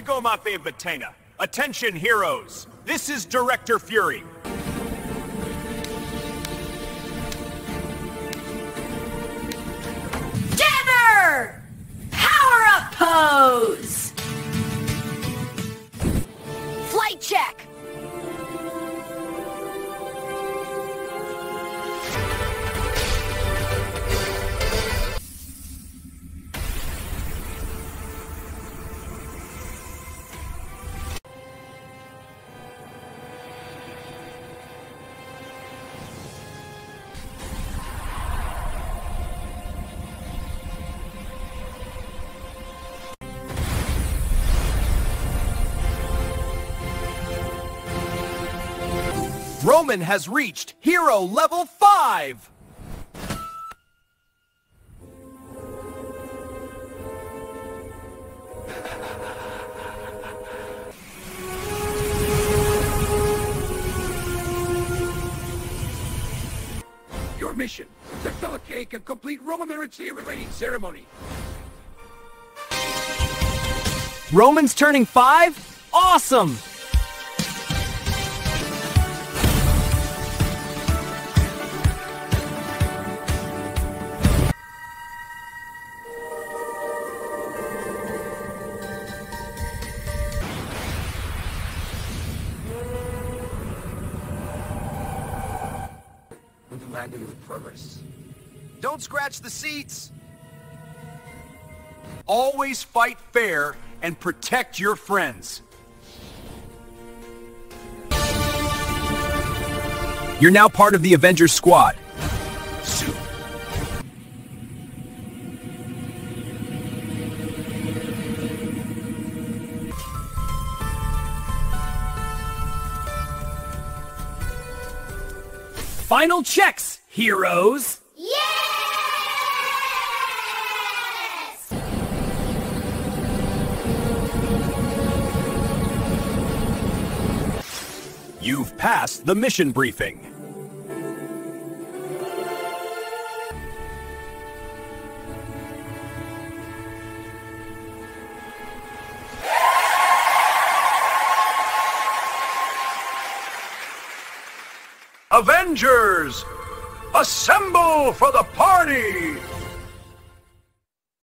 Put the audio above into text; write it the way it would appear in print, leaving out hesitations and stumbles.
Trigoma Batena. Attention, heroes. This is Director Fury. Together! Power up pose! Flight check! Roman has reached Hero Level 5! Your mission, to a cake and complete Roman relating ceremony. Roman's turning 5? Awesome! Landing with purpose. Don't scratch the seats! Always fight fair and protect your friends. You're now part of the Avengers squad. Final checks, heroes! Yes! You've passed the mission briefing. Avengers, assemble for the party!